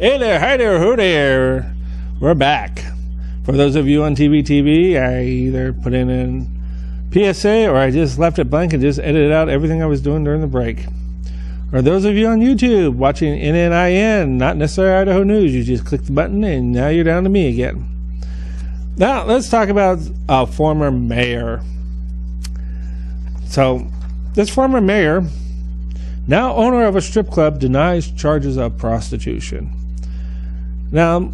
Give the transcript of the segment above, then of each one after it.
Hey there, hi there, who there? We're back. For those of you on TV, I either put in PSA or I just left it blank and just edited out everything I was doing during the break. Or those of you on YouTube watching NNIN, not Necessary Idaho News, you just click the button and now you're down to me again. Now, let's talk about a former mayor. So, this former mayor, now owner of a strip club, denies charges of prostitution. Now,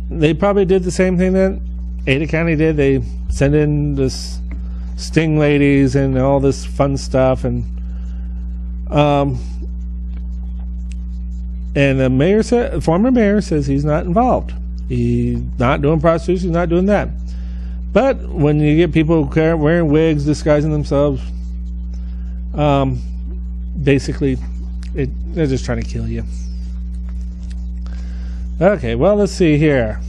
they probably did the same thing that Ada County did. They sent in this sting ladies and all this fun stuff, and the mayor said, former mayor says he's not involved. He's not doing prostitution. He's not doing that. But when you get people wearing wigs, disguising themselves, basically, they're just trying to kill you. Okay, well, let's see here.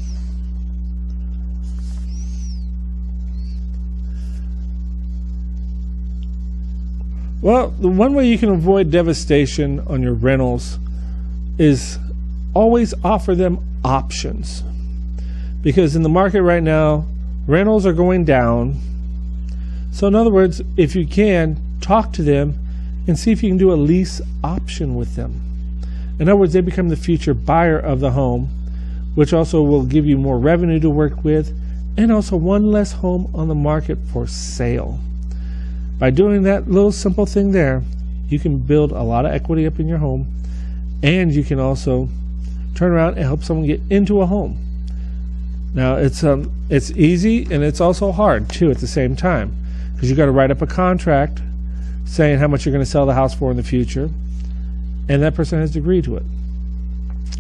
Well, the one way you can avoid devastation on your rentals is always offer them options. Because in the market right now, rentals are going down. So in other words, if you can, talk to them and see if you can do a lease option with them. In other words, they become the future buyer of the home, which also will give you more revenue to work with, and also one less home on the market for sale. By doing that little simple thing there, you can build a lot of equity up in your home, and you can also turn around and help someone get into a home. Now, it's easy and it's also hard too at the same time, because you got to write up a contract saying how much you're going to sell the house for in the future, and that person has to agree to it.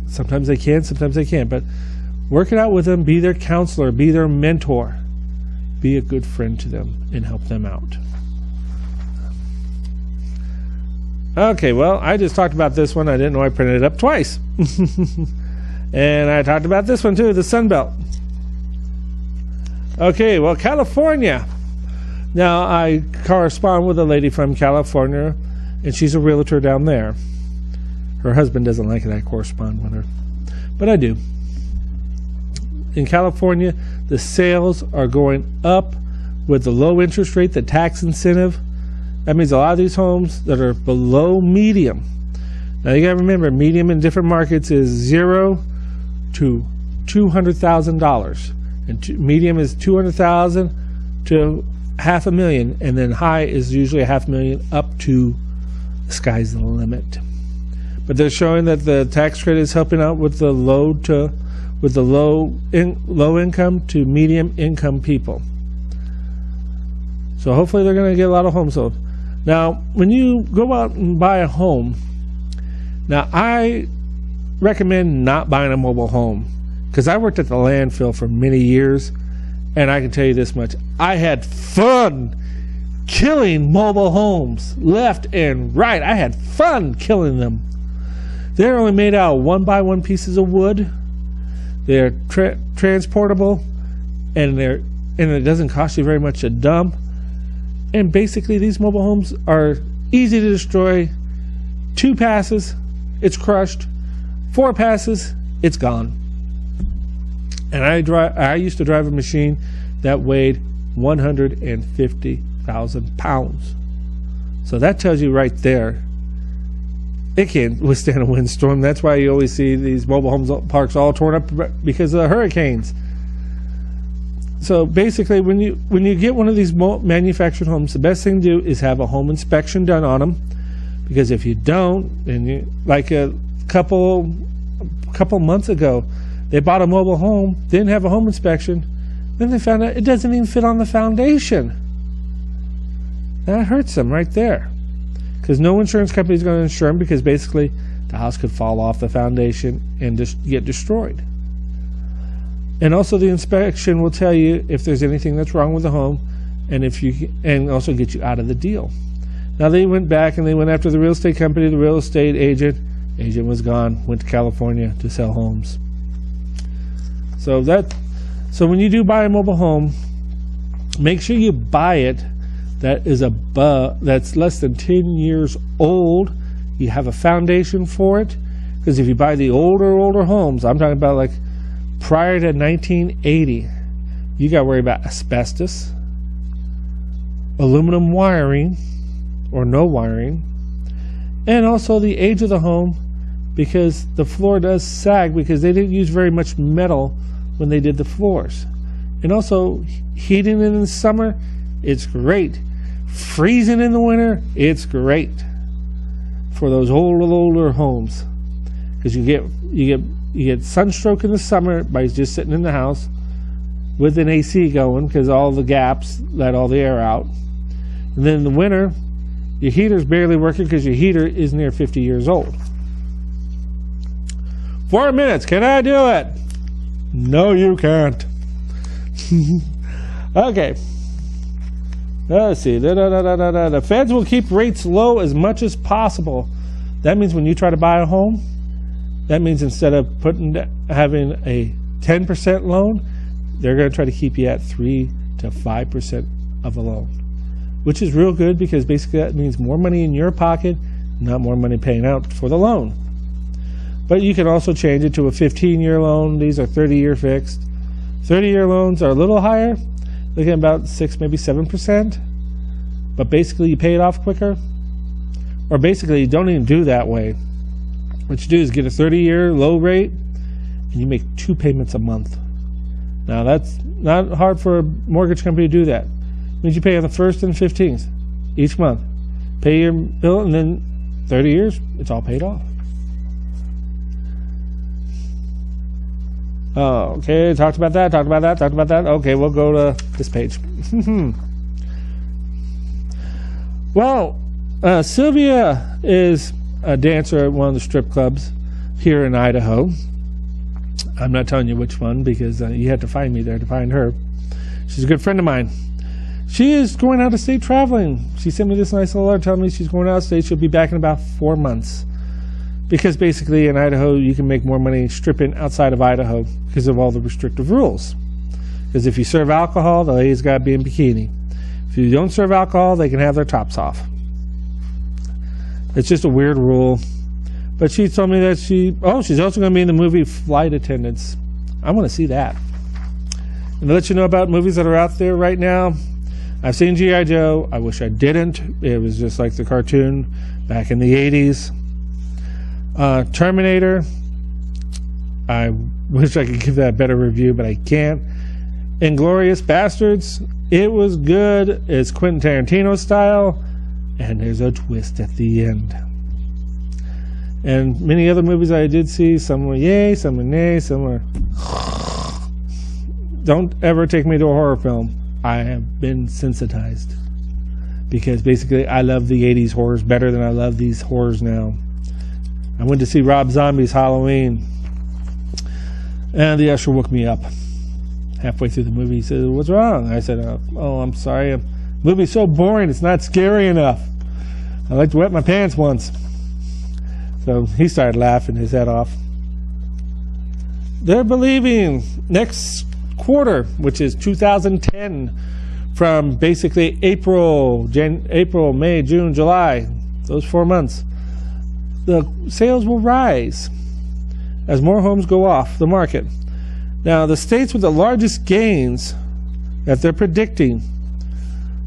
Sometimes they can, sometimes they can't, but work it out with them. Be their counselor, be their mentor, be a good friend to them, and help them out. Okay, well, I just talked about this one. I didn't know I printed it up twice. And I talked about this one too, the Sun Belt. Okay, well, California. Now, I correspond with a lady from California, and she's a realtor down there. Her husband doesn't like it I correspond with her, but I do. In California, the sales are going up with the low interest rate, the tax incentive. That means a lot of these homes that are below medium. Now, you got to remember, medium in different markets is $0 to $200,000, and medium is $200,000 to $500,000, and then high is usually $500,000 up to the sky's the limit. But they're showing that the tax credit is helping out with the low income to medium income people. So hopefully they're going to get a lot of homes sold. Now, when you go out and buy a home, now I recommend not buying a mobile home, because I worked at the landfill for many years, and I can tell you this much: I had fun killing mobile homes left and right. I had fun killing them. They're only made out of 1x1 pieces of wood. They're transportable, and it doesn't cost you very much to dump. And basically, these mobile homes are easy to destroy. 2 passes, it's crushed. 4 passes, it's gone. And I used to drive a machine that weighed 150,000 pounds. So that tells you right there, it can't withstand a windstorm. That's why you always see these mobile home parks all torn up because of the hurricanes. So basically, when you get one of these manufactured homes, the best thing to do is have a home inspection done on them. Because if you don't, and like a couple months ago, they bought a mobile home, didn't have a home inspection, then they found out it doesn't even fit on the foundation. That hurts them right there. Because no insurance company is going to insure them, because basically the house could fall off the foundation and just get destroyed. And also the inspection will tell you if there's anything that's wrong with the home, and also get you out of the deal. Now, they went back and they went after the real estate company, the real estate agent. Agent was gone, went to California to sell homes. So when you do buy a mobile home, make sure you buy it that's less than 10 years old. You have a foundation for it, Because if you buy the older homes, I'm talking about like prior to 1980, you got to worry about asbestos, aluminum wiring or no wiring, and also the age of the home, because the floor does sag because they didn't use very much metal when they did the floors. And also heating in the summer, it's great. Freezing in the winter, it's great for those older homes, because you get sunstroke in the summer by just sitting in the house with an AC going, because all the gaps let all the air out. And then in the winter, your heater's barely working because your heater is near 50 years old. 4 minutes, can I do it? No, you can't. Okay. Let's see. The feds will keep rates low as much as possible. That means when you try to buy a home, that means instead of having a 10% loan, they're going to try to keep you at 3 to 5% of a loan, which is real good, because basically that means more money in your pocket, not more money paying out for the loan. But you can also change it to a 15-year loan. These are 30-year fixed. 30-year loans are a little higher, looking at about 6, maybe 7%. But basically you pay it off quicker. Or basically you don't even do that way. What you do is get a 30-year low rate, and you make 2 payments a month. Now that's not hard for a mortgage company to do that. It means you pay on the 1st and 15th each month. Pay your bill, and then 30 years, it's all paid off. Oh, okay, talked about that. Okay, we'll go to this page. Well, Sylvia is a dancer at one of the strip clubs here in Idaho. I'm not telling you which one, because you had to find me there to find her. She's a good friend of mine. She is going out of state traveling. She sent me this nice little letter telling me she's going out of state. She'll be back in about 4 months. Because basically in Idaho, you can make more money stripping outside of Idaho because of all the restrictive rules. Because if you serve alcohol, the ladies got to be in bikini. If you don't serve alcohol, they can have their tops off. It's just a weird rule. But she told me that she's also going to be in the movie Flight Attendants. I want to see that. And to let you know about movies that are out there right now, I've seen G.I. Joe. I wish I didn't. It was just like the cartoon back in the 80s. Terminator. I wish I could give that a better review, but I can't. Inglourious Bastards. It was good. It's Quentin Tarantino style. And there's a twist at the end. And many other movies I did see. Some were yay, some were nay, some were... Don't ever take me to a horror film. I have been sensitized. Because basically I love the 80s horrors better than I love these horrors now. I went to see Rob Zombie's Halloween, and the usher woke me up. Halfway through the movie, he said, "What's wrong?" I said, "Oh, I'm sorry. The movie's so boring, it's not scary enough. I like to wet my pants once." So he started laughing his head off. They're believing next quarter, which is 2010, from basically April, May, June, July, those 4 months, the sales will rise as more homes go off the market. Now, the states with the largest gains that they're predicting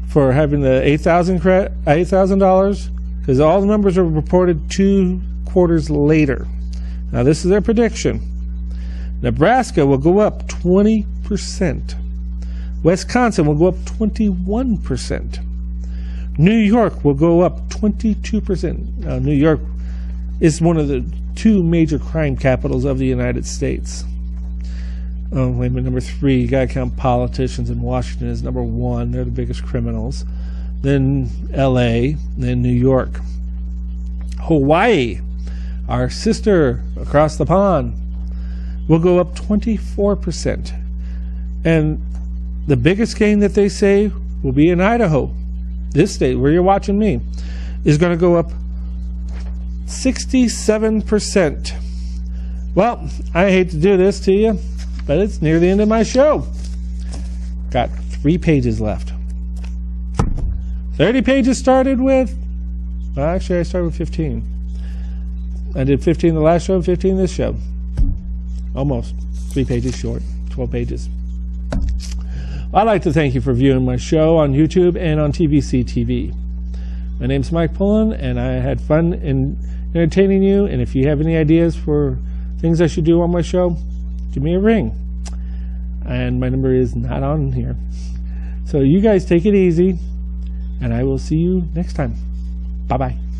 for having the $8,000, because all the numbers are reported 2 quarters later. Now, this is their prediction. Nebraska will go up 20%. Wisconsin will go up 21%. New York will go up 22%. Now, New York is one of the 2 major crime capitals of the United States. Oh, wait a minute, number 3, you gotta count politicians, and Washington is number 1. They're the biggest criminals. Then LA, then New York. Hawaii, our sister across the pond, will go up 24%. And the biggest gain that they say will be in Idaho. This state, where you're watching me, is going to go up 67%. Well, I hate to do this to you, but it's near the end of my show. Got 3 pages left. 30 pages started with, well, actually I started with 15. I did 15 the last show, 15 this show. Almost 3 pages short, 12 pages. I'd like to thank you for viewing my show on YouTube and on TVC TV. My name's Mike Pullen, and I had fun in entertaining you. And if you have any ideas for things I should do on my show, give me a ring. And my number is not on here. So you guys take it easy, and I will see you next time. Bye-bye.